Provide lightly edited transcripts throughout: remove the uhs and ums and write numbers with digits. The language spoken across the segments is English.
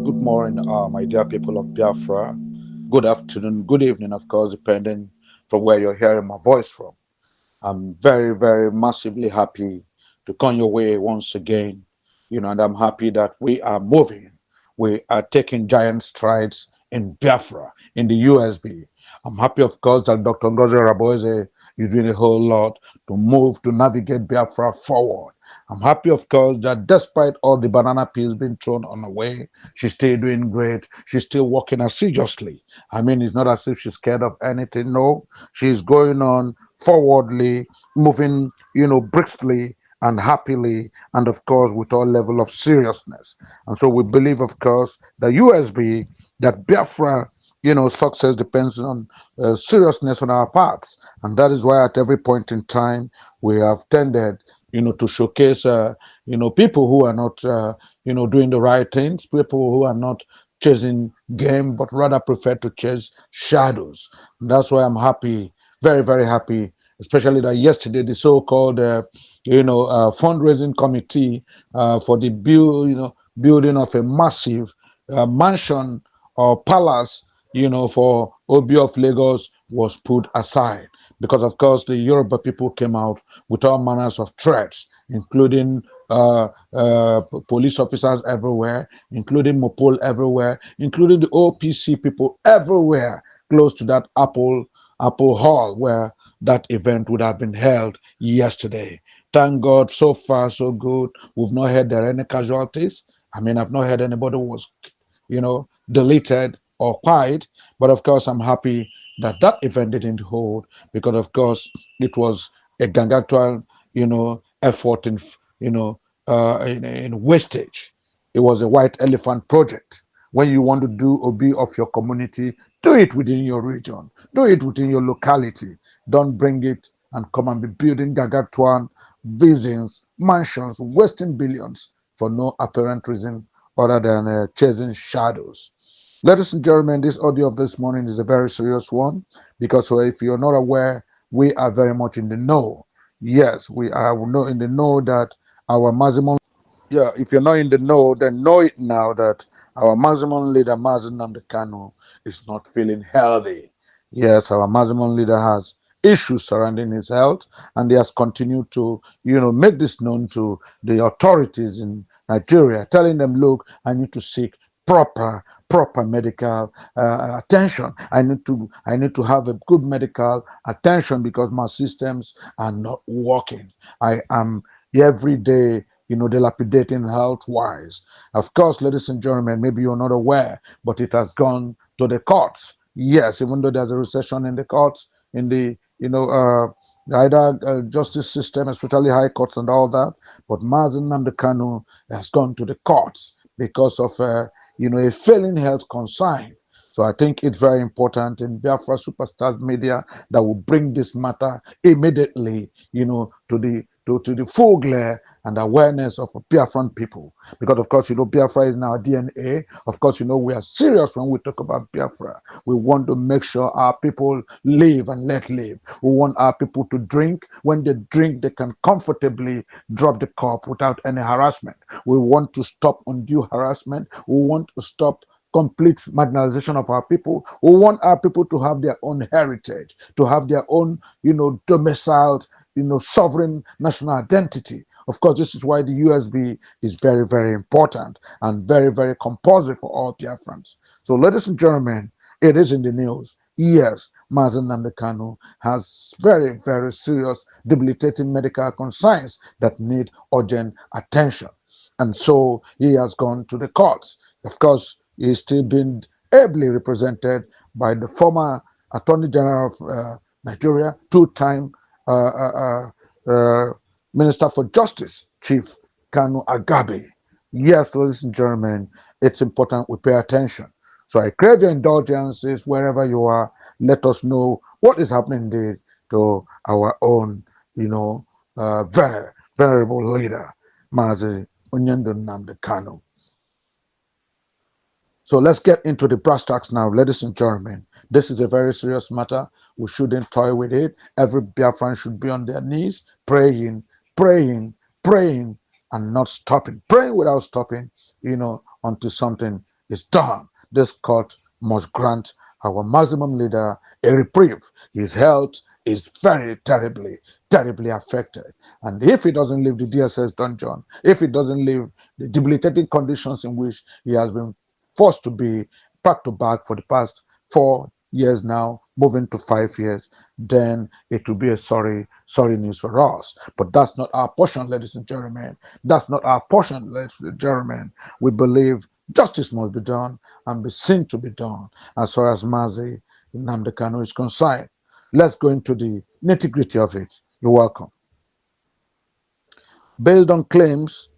Good morning, my dear people of Biafra. Good afternoon, good evening, of course, depending from where you're hearing my voice from. I'm very, very massively happy to come your way once again. And I'm happy that we are moving. We are taking giant strides in Biafra, in the USB. I'm happy, of course, that Dr. Ngozi Raboise is doing a whole lot to move, to navigate Biafra forward. I'm happy, of course, that despite all the banana peels being thrown on her way, she's still doing great. She's still working assiduously. I mean, it's not as if she's scared of anything. No, she's going on forwardly, moving, briskly and happily, and of course, with all level of seriousness. And so we believe, of course, the USB, that Biafra, success depends on seriousness on our parts. And that is why at every point in time, we have tended to showcase, people who are not, doing the right things, people who are not chasing game, but rather prefer to chase shadows. And that's why I'm happy, very, very happy, especially that yesterday the so-called, fundraising committee for the building of a massive mansion or palace, for Obi of Lagos was put aside because, of course, the Yoruba people came out with all manners of threats, including police officers everywhere, including Mopol everywhere, including the OPC people everywhere close to that Apple Hall where that event would have been held yesterday. Thank God, so far so good. We've not heard there are any casualties. I mean, I've not heard anybody who was, deleted or quiet. But of course, I'm happy that that event didn't hold because, of course, it was a gangatwal, effort in, in wastage. It was a white elephant project. When you want to do OB of your community, do it within your region, do it within your locality. Don't bring it and come and be building gangatwal buildings, mansions, wasting billions for no apparent reason other than chasing shadows. Ladies and gentlemen, this audio of this morning is a very serious one because if you're not aware, we are very much in the know. Yes, we are in the know that our maximum, yeah, if you're not in the know, then know it now that our maximum leader, Nnamdi Kanu, is not feeling healthy. Yes, our maximum leader has issues surrounding his health, and he has continued to, make this known to the authorities in Nigeria, telling them, look, I need to seek proper medical attention. I need to have a good medical attention because my systems are not working. I am every day dilapidating health wise. Of course, ladies and gentlemen, maybe you're not aware, but it has gone to the courts. Yes, even though there's a recession in the courts, in the either justice system, especially high courts and all that, but Mazen Nnamdi Kanu has gone to the courts because of a failing health concern. So I think it's very important in Biafra Superstars Media that will bring this matter immediately, to the full glare and awareness of Biafran people. Because of course, Biafra is in our DNA. Of course, we are serious when we talk about Biafra. We want to make sure our people live and let live. We want our people to drink. When they drink, they can comfortably drop the cup without any harassment. We want to stop undue harassment. We want to stop complete marginalization of our people. We want our people to have their own heritage, to have their own, domiciled, sovereign national identity. Of course, this is why the USB is very, very important and very, very compulsory for all Biafrans. So, ladies and gentlemen, it is in the news. Yes, Mazen Nnamdi Kanu has very, very serious debilitating medical concerns that need urgent attention. And so he has gone to the courts. Of course, he's still being ably represented by the former Attorney General of Nigeria, two-time uh, uh, uh, Minister for Justice, Chief Kanu Agabi. Yes, ladies and gentlemen, it's important we pay attention. So I crave your indulgences wherever you are. Let us know what is happening there to our own, venerable leader, Mazi Onyendo Nnamdi Kanu. So let's get into the brass tacks now, ladies and gentlemen. This is a very serious matter. We shouldn't toy with it. Every Biafran should be on their knees, praying, praying, and not stopping. Praying without stopping, until something is done. This court must grant our maximum leader a reprieve. His health is very terribly affected. And if he doesn't leave the DSS dungeon, if he doesn't leave the debilitating conditions in which he has been forced to be back to back for the past 4 years now, moving to 5 years, then it will be a sorry news for us. But that's not our portion, ladies and gentlemen. That's not our portion, ladies and gentlemen. We believe justice must be done and be seen to be done as far as Mazi Nnamdi Kanu is concerned. Let's go into the nitty-gritty of it. You're welcome. Based on claims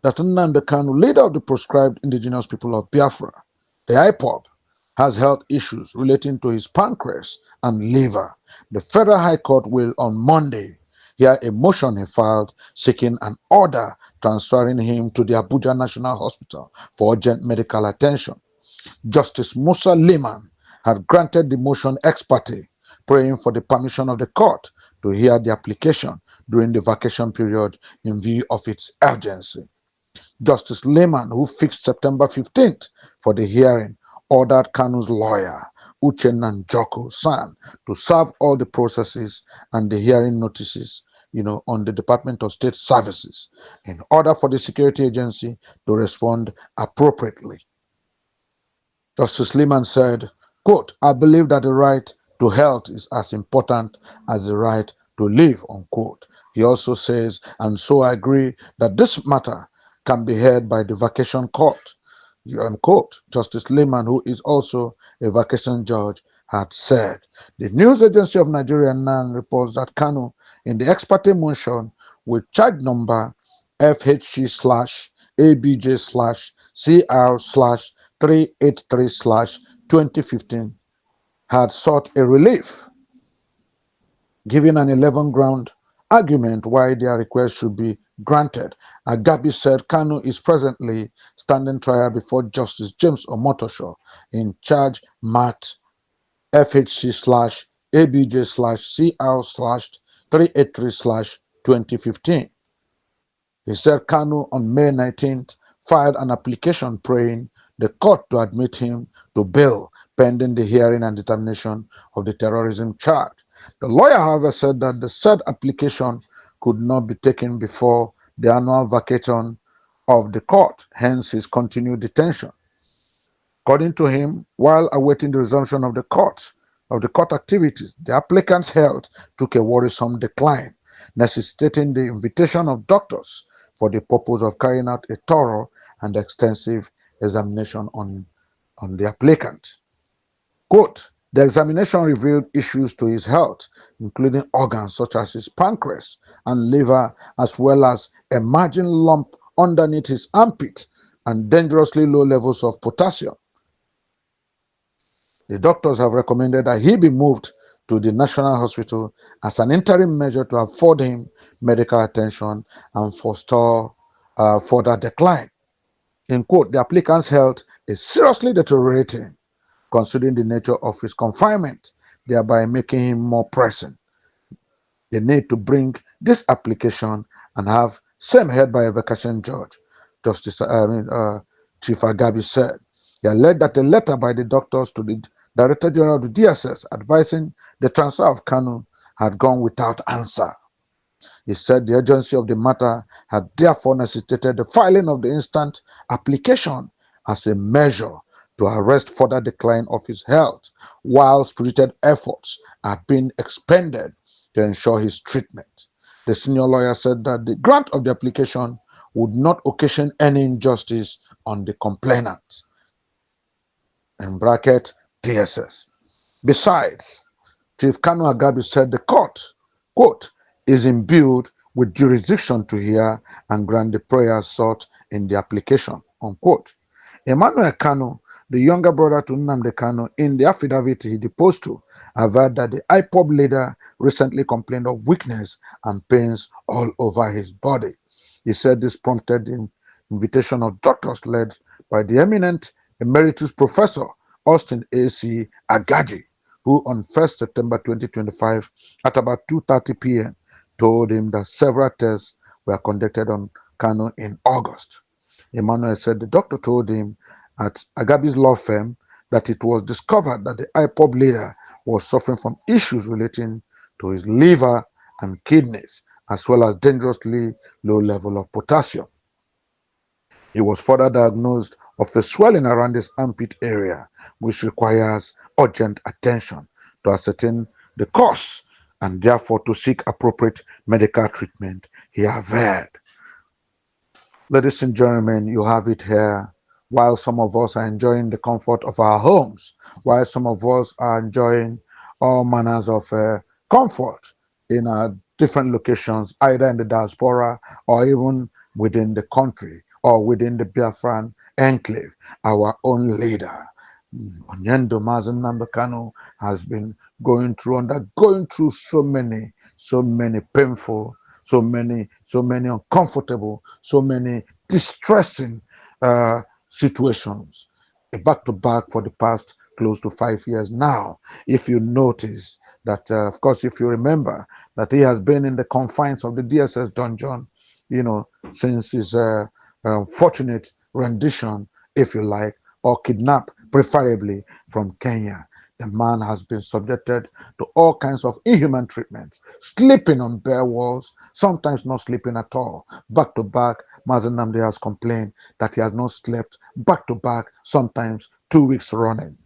that Nnamdi Kanu, leader of the proscribed Indigenous People of Biafra, the IPOB, has health issues relating to his pancreas and liver, the Federal High Court will on Monday hear a motion he filed seeking an order transferring him to the Abuja National Hospital for urgent medical attention. Justice Musa Liman had granted the motion ex parte, praying for the permission of the court to hear the application during the vacation period in view of its urgency. Justice Liman, who fixed September 15th for the hearing, ordered Kanu's lawyer, Uchenna Njoku, son, to serve all the processes and the hearing notices, on the Department of State Services in order for the security agency to respond appropriately. Justice Liman said, quote, I believe that the right to health is as important as the right to live, unquote. He also says, and so I agree that this matter can be heard by the vacation court, unquote. Justice Liman, who is also a vacation judge, had said. The news agency of Nigeria now reports that Kanu, in the ex parte motion with charge number FHC/ABJ/CR/383/2015, had sought a relief, giving an 11-ground argument why their request should be granted. Agabi said Kanu is presently standing trial before Justice James Omotosho in charge Mat FHC/ABJ/CR/383/2015. He said Kanu on May 19th filed an application praying the court to admit him to bail pending the hearing and determination of the terrorism charge. The lawyer, however, said that the said application could not be taken before the annual vacation of the court, hence his continued detention. According to him, while awaiting the resumption of the court activities, the applicant's health took a worrisome decline, necessitating the invitation of doctors for the purpose of carrying out a thorough and extensive examination on the applicant. Quote, the examination revealed issues to his health, including organs such as his pancreas and liver, as well as a margin lump underneath his armpit and dangerously low levels of potassium. The doctors have recommended that he be moved to the National Hospital as an interim measure to afford him medical attention and forestall further decline. In quote, the applicant's health is seriously deteriorating, considering the nature of his confinement, thereby making him more pressing. They need to bring this application and have same heard by a vacation judge, Chief Agabi said. He alleged that a letter by the doctors to the Director General of the DSS advising the transfer of Kanu had gone without answer. He said the urgency of the matter had therefore necessitated the filing of the instant application as a measure to arrest further decline of his health, while spirited efforts are being expended to ensure his treatment. The senior lawyer said that the grant of the application would not occasion any injustice on the complainant. In bracket, DSS. Besides, Chief Kanu Agabi said the court, quote, is imbued with jurisdiction to hear and grant the prayers sought in the application, unquote. Emmanuel Kanu, the younger brother to Nnamdi Kanu, in the affidavit he deposed to, averred that the IPOB leader recently complained of weakness and pains all over his body. He said this prompted the invitation of doctors led by the eminent emeritus professor Austin A.C. Agaji, who on 1st September 2025 at about 2:30 p.m. told him that several tests were conducted on Kanu in August. Emmanuel said the doctor told him at Agabi's law firm that it was discovered that the IPOB leader was suffering from issues relating to his liver and kidneys, as well as dangerously low level of potassium. He was further diagnosed of a swelling around his armpit area, which requires urgent attention to ascertain the cause and therefore to seek appropriate medical treatment. He averred. Ladies and gentlemen, you have it here. While some of us are enjoying the comfort of our homes, while some of us are enjoying all manners of comfort in our different locations, either in the diaspora or even within the country or within the Biafran enclave, our own leader, Onyendo Nnamdi Kanu, has been undergoing through so many painful, so many uncomfortable, so many distressing situations, back to back for the past close to 5 years now. If you notice that, of course, if you remember that he has been in the confines of the DSS dungeon, since his unfortunate rendition, if you like, or kidnap, preferably from Kenya. The man has been subjected to all kinds of inhuman treatments, sleeping on bare walls, sometimes not sleeping at all. Back to back, Mazen Nnamdi has complained that he has not slept back to back, sometimes 2 weeks running,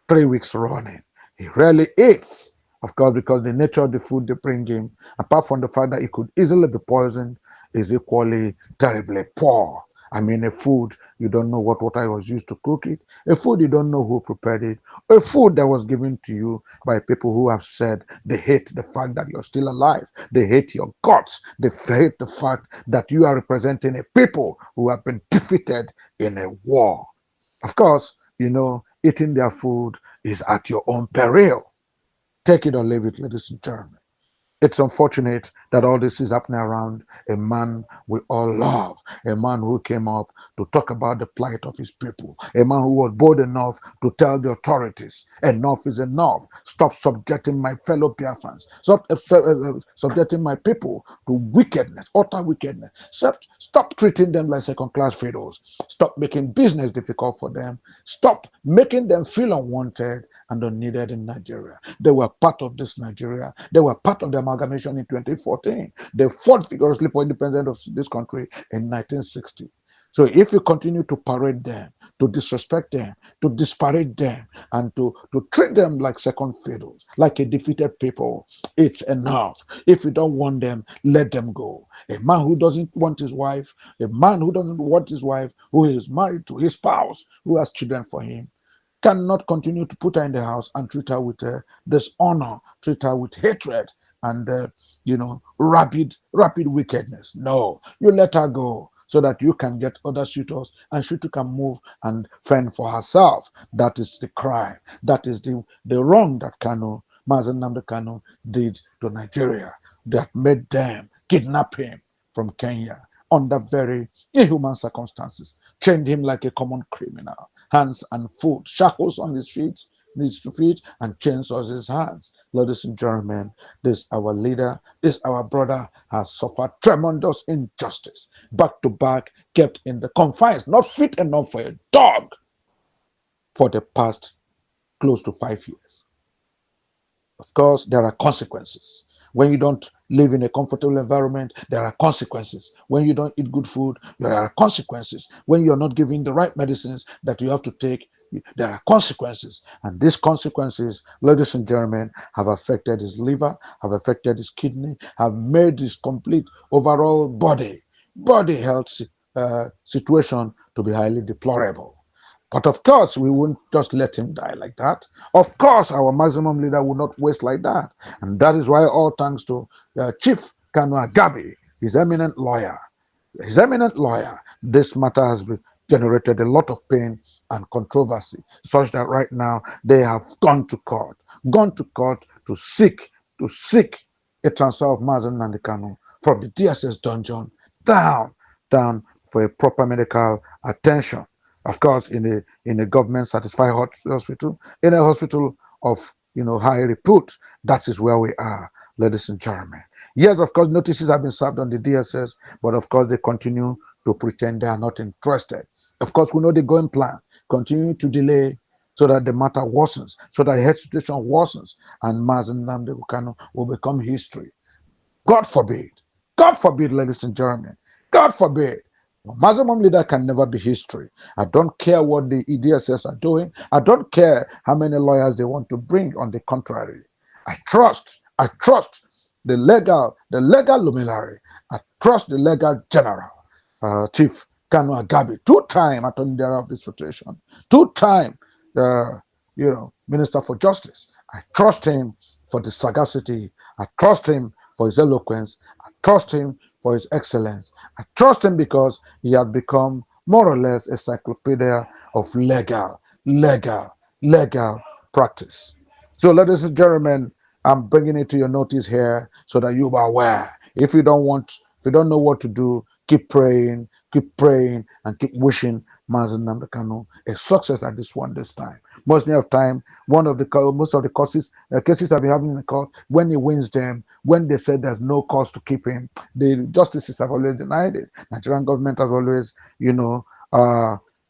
3 weeks running. He rarely eats, of course, because the nature of the food they bring him, apart from the fact that he could easily be poisoned, is equally terribly poor. I mean, a food you don't know what water was used to cook it, a food you don't know who prepared it, a food that was given to you by people who have said they hate the fact that you're still alive, they hate your guts, they hate the fact that you are representing a people who have been defeated in a war. Of course, eating their food is at your own peril. Take it or leave it, ladies and gentlemen. It's unfortunate that all this is happening around a man we all love, a man who came up to talk about the plight of his people, a man who was bold enough to tell the authorities, enough is enough. Stop subjecting my fellow Biafrans. Stop subjecting my people to wickedness, utter wickedness. Stop treating them like second-class pharaohs. Stop making business difficult for them. Stop making them feel unwanted and unneeded in Nigeria. They were part of this Nigeria. They were part of the amalgamation in 2014. They fought vigorously for independence of this country in 1960. So if you continue to parade them, to disrespect them, to disparage them, and to treat them like second fiddles, like a defeated people, it's enough. If you don't want them, let them go. A man who doesn't want his wife, a man who doesn't want his wife, who is married to his spouse, who has children for him, cannot continue to put her in the house and treat her with dishonor, treat her with hatred and rapid wickedness. No, you let her go so that you can get other suitors and she too can move and fend for herself. That is the crime. That is the wrong that Mazen Nnamdi Kanu did to Nigeria, that made them kidnap him from Kenya under very inhuman circumstances, chained him like a common criminal, hands and foot, shackles on his feet, and chains on his hands. Ladies and gentlemen, this our leader, this our brother has suffered tremendous injustice, back to back, kept in the confines, not fit enough for a dog, for the past close to 5 years. Of course, there are consequences. When you don't live in a comfortable environment, there are consequences. When you don't eat good food, there are consequences. When you're not giving the right medicines that you have to take, there are consequences. And these consequences, ladies and gentlemen, have affected his liver, have affected his kidney, have made his complete overall body health situation to be highly deplorable. But of course, we won't just let him die like that. Of course, our maximum leader will not waste like that. And that is why all thanks to Chief Kanu Agabi, his eminent lawyer, this matter has been generated a lot of pain and controversy, such that right now they have gone to court to seek a transfer of Mazen Nnamdi Kanu from the DSS dungeon down for a proper medical attention. Of course, in a government satisfied hospital, in a hospital of high repute. That is where we are, ladies and gentlemen. Yes, of course, notices have been served on the DSS, but of course they continue to pretend they are not interested. Of course, we know the going plan. continue to delay so that the matter worsens, so that the health situation worsens, and Nnamdi Kanu will become history. God forbid, ladies and gentlemen, God forbid. Muslim leader can never be history. I don't care what the EDSS are doing. I don't care how many lawyers they want to bring. On the contrary, I trust the legal luminary. I trust the legal general, Chief Kanu Agabi, two-time Attorney General of this federation, two-time, Minister for Justice. I trust him for the sagacity. I trust him for his eloquence. I trust him for his excellence. I trust him because he has become more or less a encyclopedia of legal practice. So, ladies and gentlemen, I'm bringing it to your notice here so that you are aware. If you don't know what to do, keep praying, and keep wishing Nnamdi Kanu a success at this time. Most of the time, most of the cases I've been having in the court, when he wins them, when they said there's no cause to keep him, the justices have always denied it. Nigerian government has always,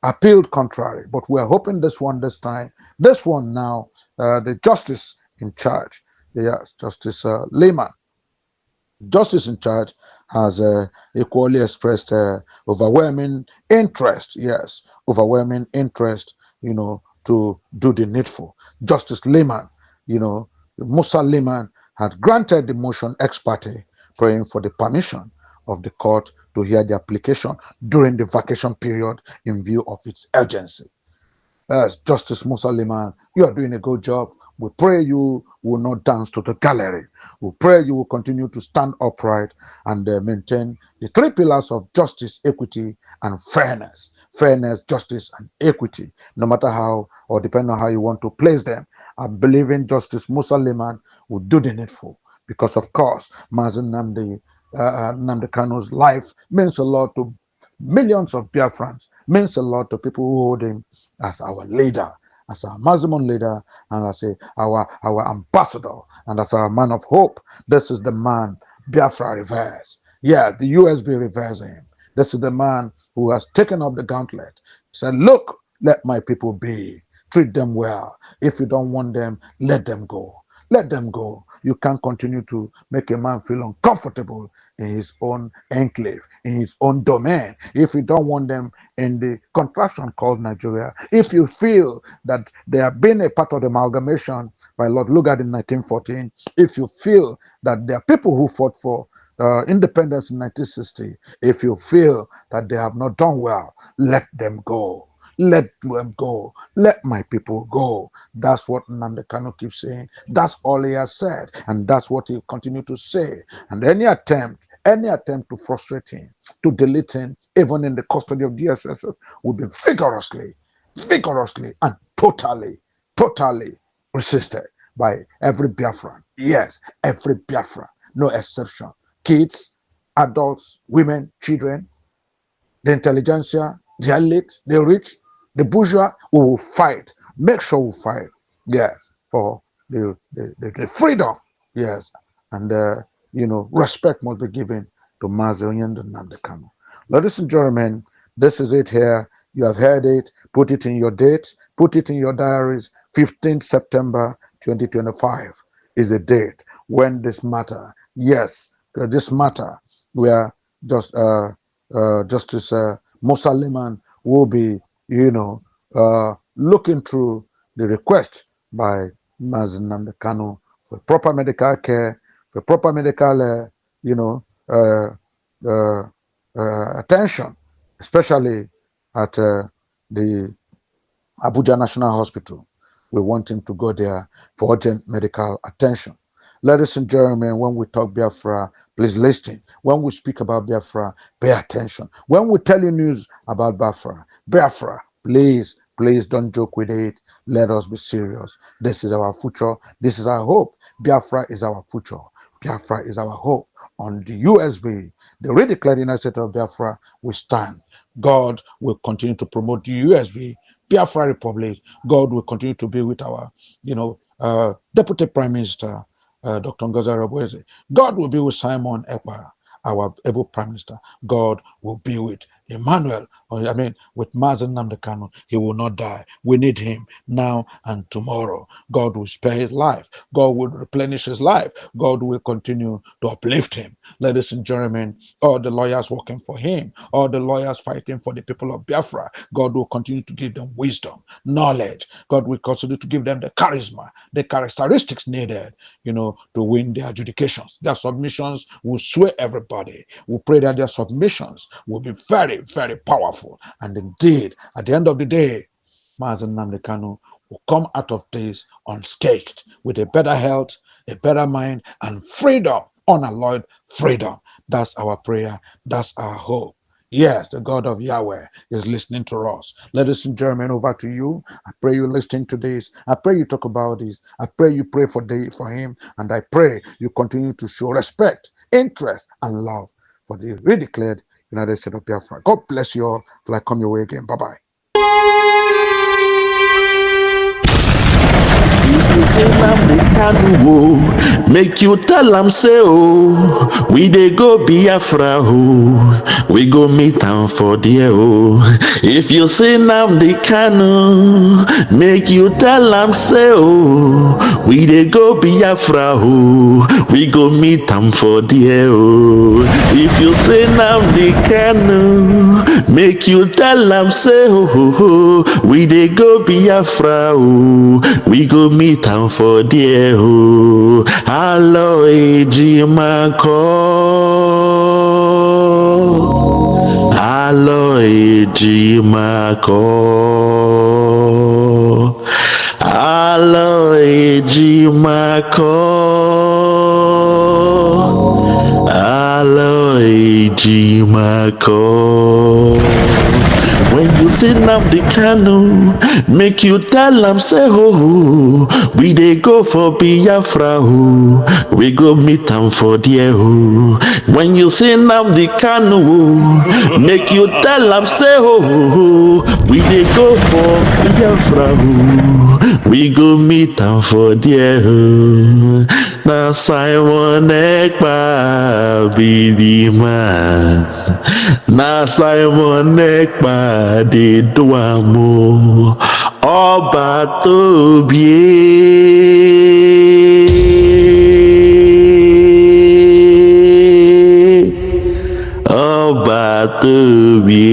appealed contrary. But we're hoping this time, this one now, the justice in charge, yes, Justice Liman, justice in charge, has equally expressed overwhelming interest, yes, overwhelming interest, to do the needful. Justice Liman, Musa Liman, had granted the motion ex parte, praying for the permission of the court to hear the application during the vacation period in view of its urgency. Yes, Justice Musa Liman, you are doing a good job. We pray you will not dance to the gallery. We pray you will continue to stand upright and maintain the three pillars of justice, equity, and fairness. Fairness, justice, and equity, no matter how or depending on how you want to place them. I believe in Justice Musa Liman will do the needful because, of course, Nnamdi Kanu's life means a lot to millions of Biafrans, means a lot to people who hold him as our leader, as our Muslim leader, and as our ambassador, and as our man of hope. This is the man Biafra reveres. Yes, the USB reveres him. This is the man who has taken up the gauntlet. He said, look, let my people be. Treat them well. If you don't want them, let them go. Let them go. You can't continue to make a man feel uncomfortable in his own enclave, in his own domain. If you don't want them in the contraction called Nigeria, if you feel that they have been a part of the amalgamation by Lord Lugard in 1914, if you feel that there are people who fought for independence in 1960, if you feel that they have not done well, let them go. Let them go. Let my people go. That's what Nnamdi Kanu keeps saying. That's all he has said. And that's what he'll continue to say. And any attempt to frustrate him, to delete him, even in the custody of DSS, will be vigorously, and totally resisted by every Biafran. Yes, every Biafran, no exception. Kids, adults, women, children, the intelligentsia, the elite, the rich, the bourgeois, we will fight. Make sure we fight. Yes, for the freedom. Yes, and respect must be given to Mazi Nnamdi Kanu. Ladies and gentlemen, this is it here. You have heard it. Put it in your dates. Put it in your diaries. 15th September 2025 is the date when this matter. Yes, this matter where Justice Musa Liman will be, looking through the request by Nnamdi Kanu for proper medical care, for proper medical, attention, especially at the Abuja National Hospital. We want him to go there for urgent medical attention. Ladies and gentlemen, when we talk Biafra, please listen. When we speak about Biafra, pay attention. When we tell you news about Biafra, please don't joke with it. Let us be serious. This is our future. This is our hope. Biafra is our future. Biafra is our hope. On the USB, the redeclared United States of Biafra, we stand. God will continue to promote the USB, Biafra Republic. God will continue to be with our, Deputy Prime Minister, Dr. Ngozi Arabweze. God will be with Simon Ekpa, our able Prime Minister. God will be with Emmanuel with Mazen Nnamdi Kanu, he will not die. We need him now and tomorrow. God will spare his life. God will replenish his life. God will continue to uplift him. Ladies and gentlemen, all the lawyers working for him, all the lawyers fighting for the people of Biafra, God will continue to give them wisdom, knowledge. God will continue to give them the charisma, the characteristics needed, to win their adjudications. Their submissions will sway everybody. We pray that their submissions will be very, very powerful. And indeed, at the end of the day, Mazen Nnamdi Kanu will come out of this unscathed with a better health, a better mind, and freedom, unalloyed freedom. That's our prayer. That's our hope. Yes, the God of Yahweh is listening to us. Ladies and gentlemen, over to you. I pray you listen to this. I pray you talk about this. I pray you pray for him. And I pray you continue to show respect, interest, and love for the redeclared United States of Biafra. God bless you all till I come your way again. Bye-bye. Say Nnamdi Kanu, make you tell am say oh, we dey go Biafra oh, we go meet am for there oh. If you say Nnamdi Kanu, make you tell am say oh, we dey go Biafra oh, we go meet am for there oh. If you say Nnamdi Kanu, make you tell am say oh, we dey go Biafra oh, we go meet am for there oh. Hello Ejimakor, hello Ejimakor, hello Ejimakor, hello Ejimakor. When you see Nnamdi Kanu, make you tell am say oh, we dey go for Biafra oh, we go meet am for there oh. When you see Nnamdi Kanu, make you tell am say oh, we dey go for Biafra oh, we go meet am for there oh. Na Simon Ekpa be the man. Na Simon Ekpa dey do am o. Ọba tóbi ọba tóbi